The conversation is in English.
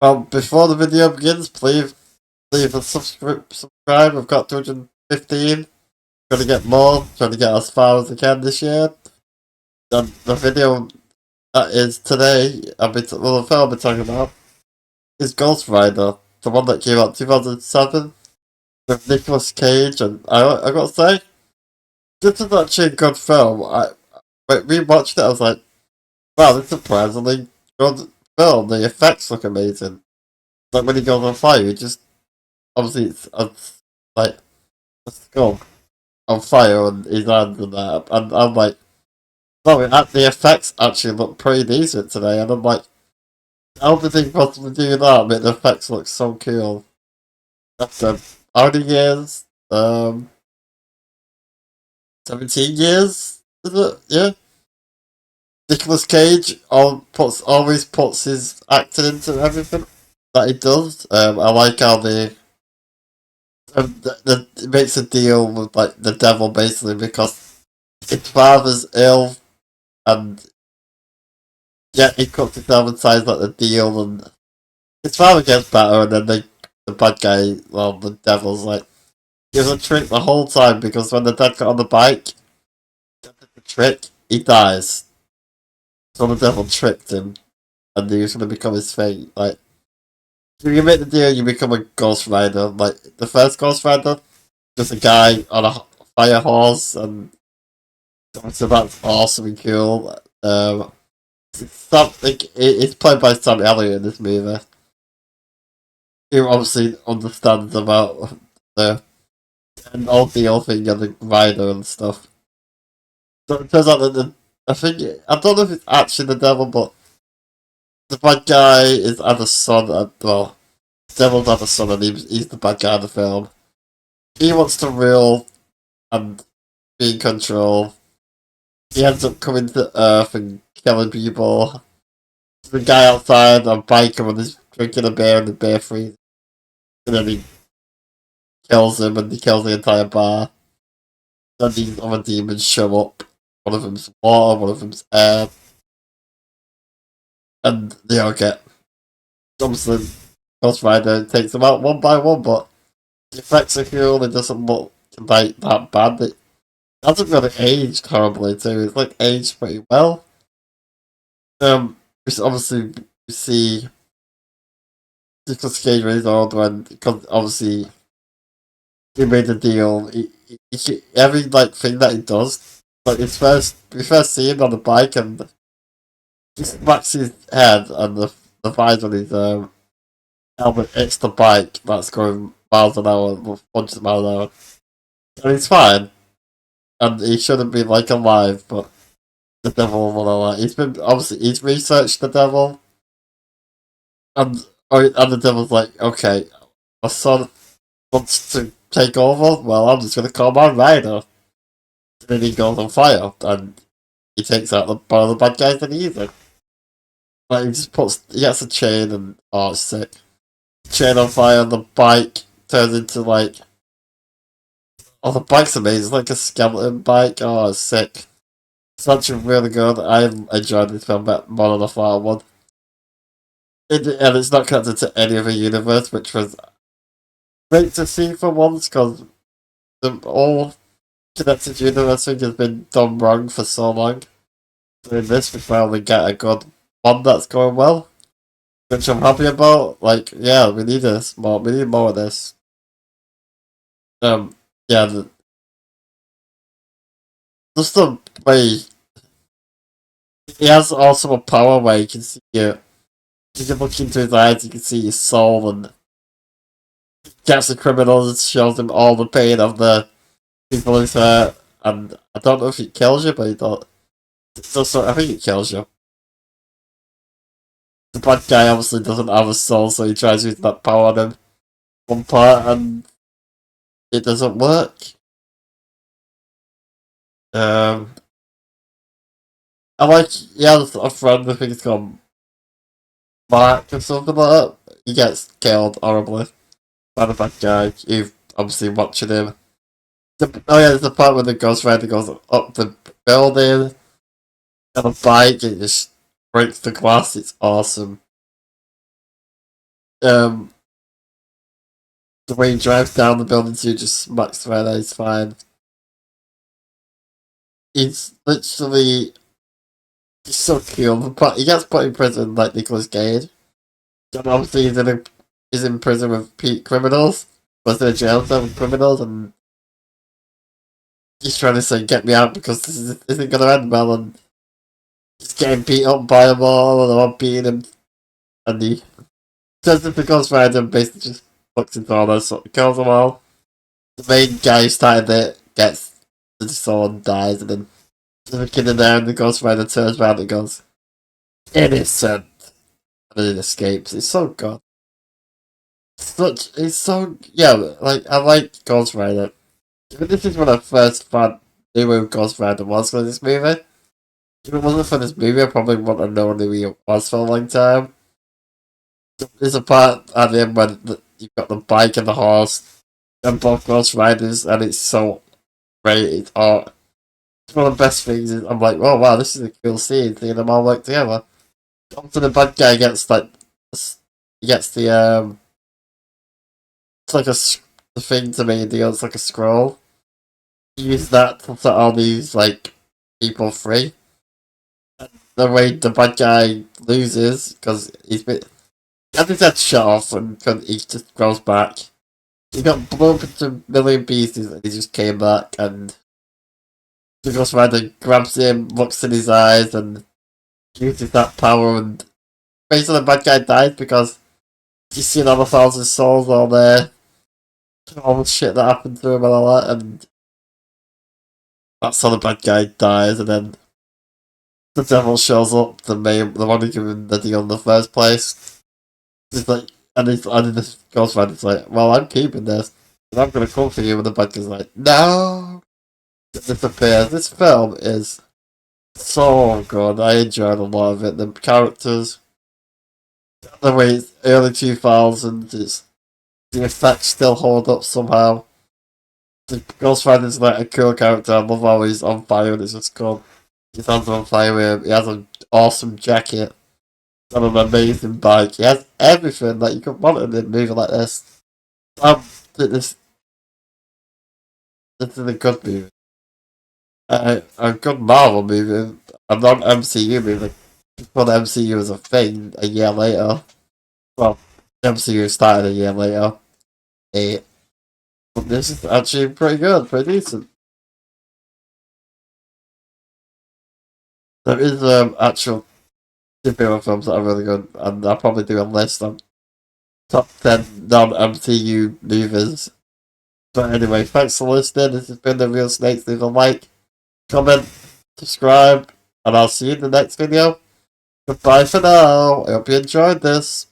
Well, before the video begins, please leave a subscribe. We've got 215. Trying to get more. Trying to get as far as I can this year. And the video that is today, the film I'll be talking about is Ghostrider, the one that came out 2007 with Nicolas Cage. And I gotta say, this is actually a good film. When we watched it, I was like, wow, this is surprisingly good film. The effects look amazing. Like when he goes on fire, he just obviously it's like a skull on fire on his hand and that, and I'm like, no, the effects actually look pretty decent today, and I'm like, how did they possibly do that? I mean, the effects look so cool. After how many years? 17 years? Is it? Yeah. Nicolas Cage always puts his acting into everything that he does. I like how it makes a deal with like the devil basically because his father's ill and yet he cuts himself and signs like the deal and his father gets better and then the bad guy, well the devil's like gives a trick the whole time because when the dad got on the bike, the trick, he dies. So the devil tricked him and he was gonna become his fate. Like if you make the deal you become a ghost rider. Like the first Ghost Rider, just a guy on a fire horse and so that's awesome and cool. It's played by Sam Elliott in this movie. He obviously understands about the and all the old thing and the rider and stuff. So it turns out that I don't know if it's actually the devil, but the bad guy is had a son. Well, the devil's had a son, and he's the bad guy in the film. He wants to rule and be in control. He ends up coming to Earth and killing people. The guy outside on a bike and he's drinking a beer and the beer freezes. And then he kills him and he kills the entire bar. Then these other demons show up. One of them's water, one of them's air. And they all get Thompson Ghostrider and takes them out one by one, but the effects are cool, it doesn't look like that bad. It hasn't really aged horribly too. It's like aged pretty well. Which obviously we see Nicolas Cage when he's older and because obviously he made a deal. Every like thing that he does, like we first see him on the bike and he smacks his head and the visor on his helmet hits the bike that's going miles an hour, 100 miles an hour, and he's fine. And he shouldn't be like alive, but the devil will he's been obviously he's researched the devil, and and the devil's like, okay, my son wants to take over. Well, I'm just gonna call my rider. And then he goes on fire, and he takes out one of the bad guys that he uses. Like he just he gets a chain, and oh, it's sick. Chain on fire, and the bike turns into like, oh, the bike's amazing. It's like a skeleton bike. Oh, it's sick. It's actually really good. I enjoyed this film more than the far one. And it's not connected to any other universe, which was great to see for once, because the whole connected universe thing has been done wrong for so long. So in this, we finally get a good one that's going well, which I'm happy about. Like, yeah, we need this more. We need more of this. Yeah, just the way he has also a power where you can see you. You can look into his eyes, you can see his soul, and gets the criminals, shows him all the pain of the people who's hurt. And I don't know if it kills you, but he don't. So I think it kills you. The bad guy obviously doesn't have a soul, so he tries using that power on him one part, and it doesn't work. Um, I like, he has a friend, I think it's called Mark or something like that. He gets killed horribly by the bad guy. You've obviously watching him. Oh yeah, there's the part where the Ghost Rider goes up the building on a bike and just breaks the glass. It's awesome. Um, the way he drives down the building too just smacks right there, he's fine. He's literally he's so cool. But he gets put in prison like Nicolas Cage. And obviously he's in prison with criminals. Was in a jail cell with criminals and he's trying to say get me out because this isn't gonna end well and he's getting beat up by them all and they're all beating him and he turns into Ghostrider and basically just fucks into all those kills them all. The main guy who started it gets the sword, dies, and then there's a kid in there and the Ghostrider turns around and goes, innocent! And then it escapes. It's so good. It's so, yeah, like, I like Ghostrider. This is when I first knew who Ghostrider was for this movie. If it wasn't for this movie, I probably wouldn't have known who he was for a long time. There's a part at the end when you've got the bike and the horse, and both Ghostriders, and it's so great. It's art. It's one of the best things. I'm like, oh wow, this is a cool scene, seeing them all work together. After the bad guy gets like, he gets the it's like the thing to me. It's like a scroll. You use that to set all these like people free. The way the bad guy loses because he's been, he had his head shut off and he just grows back. He got blown up into a million pieces and he just came back and the Ghost Rider grabs him, looks in his eyes and uses that power and basically the bad guy dies because he's seen all the 1,000 souls all there. All the shit that happened to him and all that and that's how the bad guy dies and then the devil shows up, the one who gave him the deal in the first place. He's like, and this Ghost Rider's like, well, I'm keeping this, and I'm gonna come for you. And the bad guy's like, no, it disappears. This film is so good. I enjoyed a lot of it. The characters, the way it's early 2000s, the effects still hold up somehow. The Ghost Rider's like a cool character. I love how he's on fire and it's just cool. His hands are on fire with him. He has an awesome jacket and an amazing bike. He has everything that you could want in a movie like this. This is a good movie. A good Marvel movie. A non MCU movie. Before the MCU was a thing a year later. Well, the MCU started a year later. But this is actually pretty good, pretty decent. There is actual superhero films that are really good, and I'll probably do a list on top 10 non MCU movies. But anyway, thanks for listening. This has been the Real Snakes. Leave a like, comment, subscribe, and I'll see you in the next video. Goodbye for now. I hope you enjoyed this.